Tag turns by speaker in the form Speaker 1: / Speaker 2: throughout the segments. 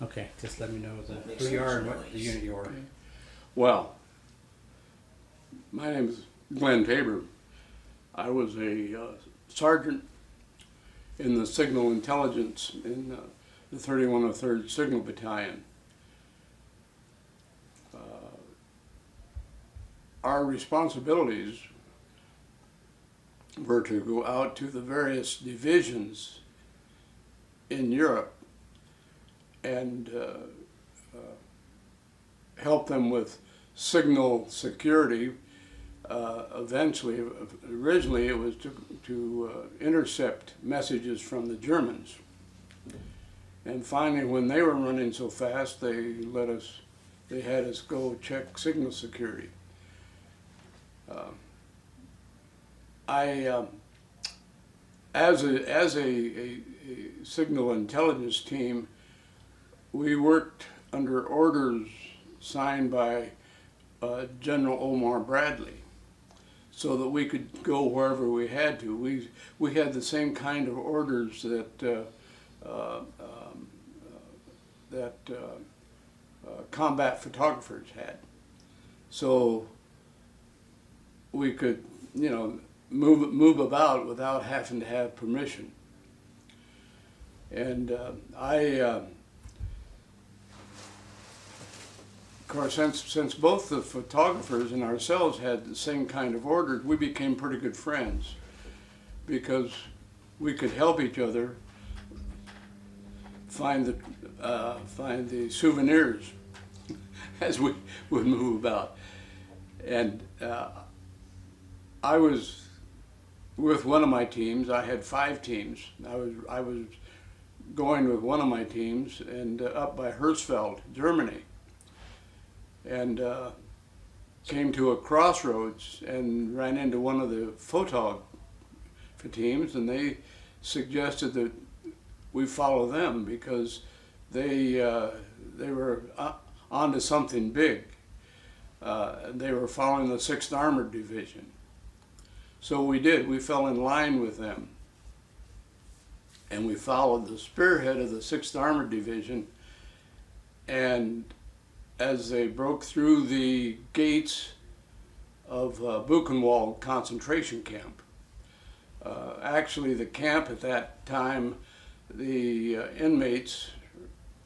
Speaker 1: Okay, just let me know who you are and what the unit you are.
Speaker 2: Well, my name is Glenn Tabor. I was a sergeant in the Signal Intelligence in the 3103rd Signal Battalion. Our responsibilities were to go out to the various divisions in Europe and help them with signal security. Eventually, originally it was to intercept messages from the Germans. And finally, when they were running so fast, they had us go check signal security. As a signal intelligence team, we worked under orders signed by General Omar Bradley, so that we could go wherever we had to. We had the same kind of orders that combat photographers had. So we could, move about without having to have permission. And of course, since both the photographers and ourselves had the same kind of orders, we became pretty good friends because we could help each other find the souvenirs as we would move about. And I was with one of my teams. I had 5 teams. I was going with one of my teams and up by Hersfeld, Germany, and came to a crossroads and ran into one of the photog teams, and they suggested that we follow them because they were onto something big. They were following the 6th Armored Division. So we did. We fell in line with them. And we followed the spearhead of the 6th Armored Division. And as they broke through the gates of Buchenwald concentration camp, actually the camp at that time, the inmates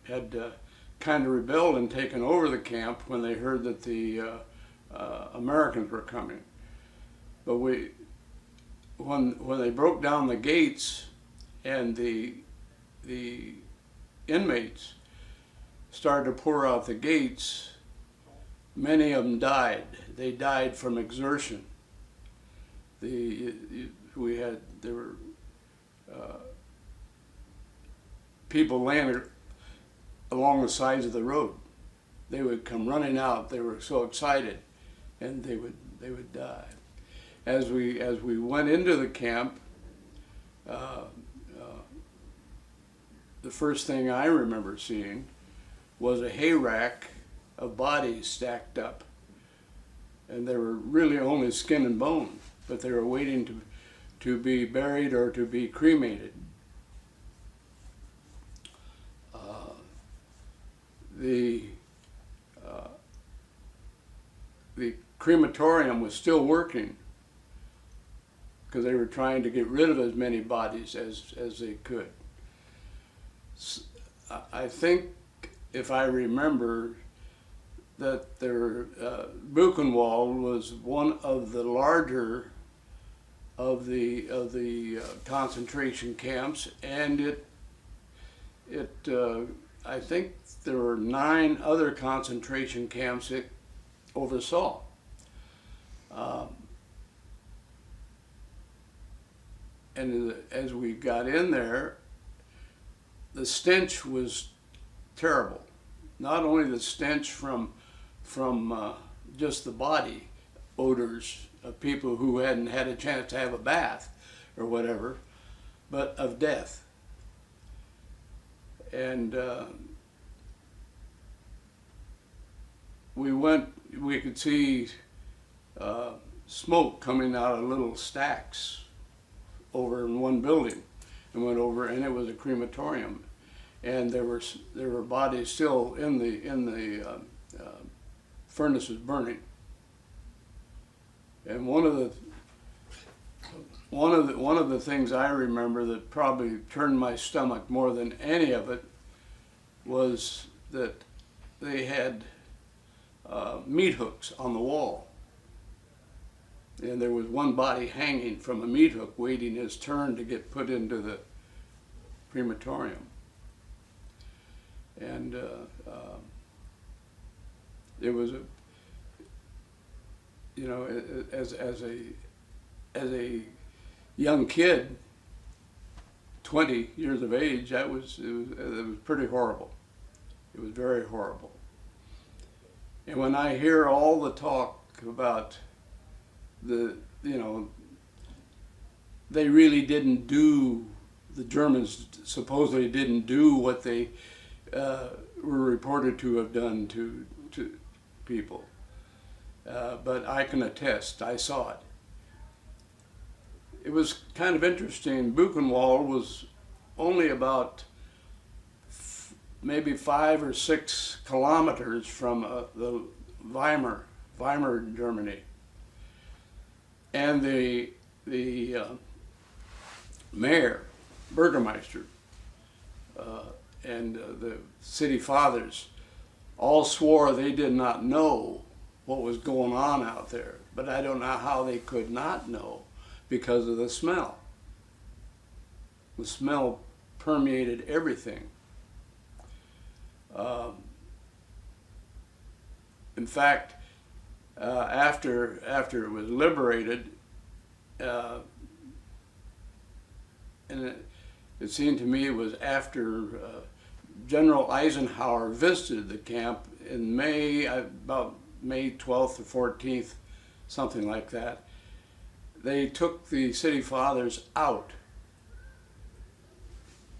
Speaker 2: had kind of rebelled and taken over the camp when they heard that the Americans were coming. But when they broke down the gates and the inmates started to pour out the gates, many of them died. They died from exertion. There were people laying along the sides of the road. They would come running out. They were so excited, and they would die. As we went into the camp, the first thing I remember seeing was a hay rack of bodies stacked up, and they were really only skin and bone, but they were waiting to be buried or to be cremated. The crematorium was still working because they were trying to get rid of as many bodies as they could. I think, if I remember, that Buchenwald was one of the larger of the concentration camps, and I think there were 9 other concentration camps it oversaw. And as we got in there, the stench was terrible. Not only the stench from just the body odors of people who hadn't had a chance to have a bath or whatever, but of death. And we could see smoke coming out of little stacks over in one building, and went over, and it was a crematorium. and there were bodies still in the furnaces burning. And one of the things I remember that probably turned my stomach more than any of it was that they had meat hooks on the wall. And there was one body hanging from a meat hook waiting his turn to get put into the crematorium. And it was a, you know, as a young kid, 20 years of age, it was pretty horrible. It was very horrible. And when I hear all the talk about they really didn't do, the Germans supposedly didn't do what they were reported to have done to people. But I can attest, I saw it. It was kind of interesting. Buchenwald was only about maybe 5 or 6 kilometers from the Weimar, Germany. And the mayor, Burgermeister, and the city fathers all swore they did not know what was going on out there. But I don't know how they could not know, because of the smell. The smell permeated everything. In fact, after it was liberated, and it seemed to me it was after General Eisenhower visited the camp in May, about May 12th or 14th, something like that. They took the city fathers out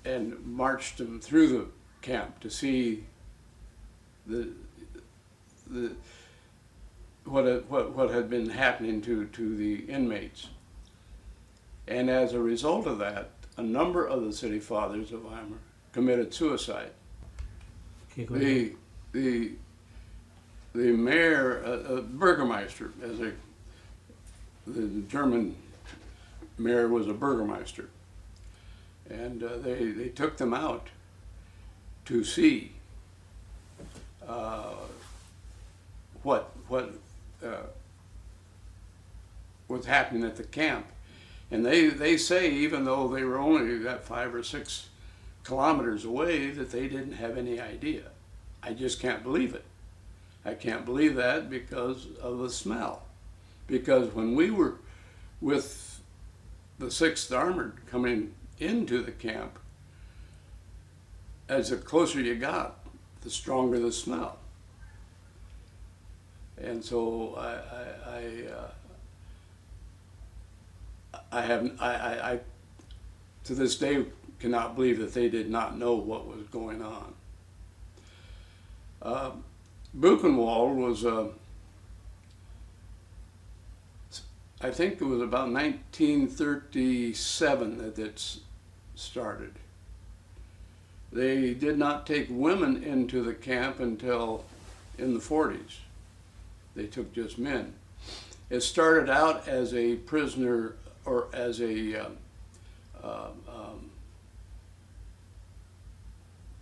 Speaker 2: and marched them through the camp to see what had been happening to the inmates. And as a result of that, a number of the city fathers of Weimar committed suicide.
Speaker 1: Okay, go ahead.
Speaker 2: The mayor, Burgermeister, the German mayor was a Burgermeister, and they took them out to see what was happening at the camp. And they say, even though they were only that 5 or 6 kilometers away, that they didn't have any idea. I just can't believe it. I can't believe that because of the smell. Because when we were with the 6th Armored coming into the camp, as the closer you got, the stronger the smell. And so I to this day cannot believe that they did not know what was going on. Buchenwald was, I think it was about 1937 that it started. They did not take women into the camp until in the 40s. They took just men. It started out as a prisoner, or as a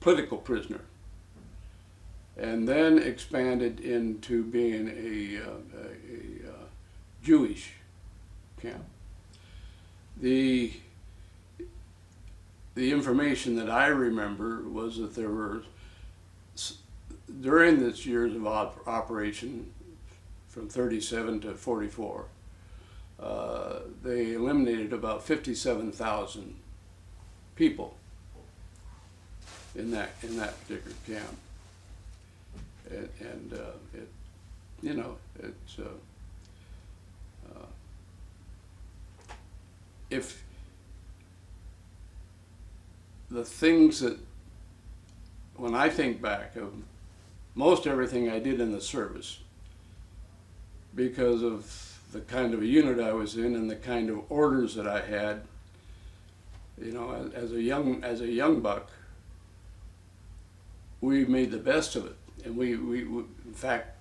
Speaker 2: political prisoner, and then expanded into being a Jewish camp. The information that I remember was that there were, during this years of operation, from 37 to 44, they eliminated about 57,000 people in that particular camp. And it, you know, it's if the things that, when I think back of most everything I did in the service, because of the kind of a unit I was in and the kind of orders that I had, you know, as a young buck, we made the best of it, and we in fact,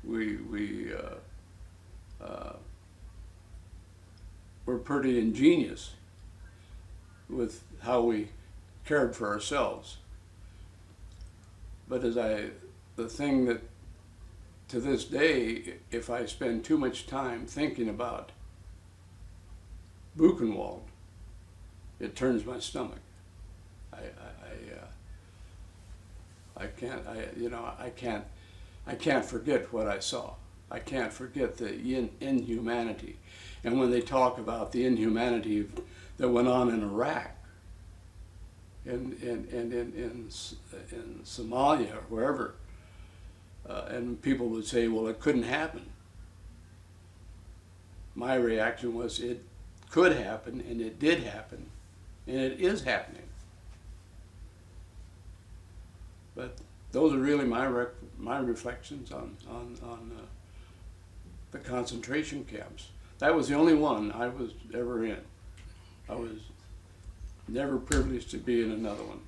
Speaker 2: we were pretty ingenious with how we cared for ourselves. But the thing that, to this day, if I spend too much time thinking about Buchenwald, it turns my stomach. I can't forget what I saw. I can't forget the inhumanity. And when they talk about the inhumanity that went on in Iraq and in Somalia or wherever, and people would say, well, it couldn't happen. My reaction was, it could happen, and it did happen, and it is happening. But those are really my reflections on the concentration camps. That was the only one I was ever in. I was never privileged to be in another one.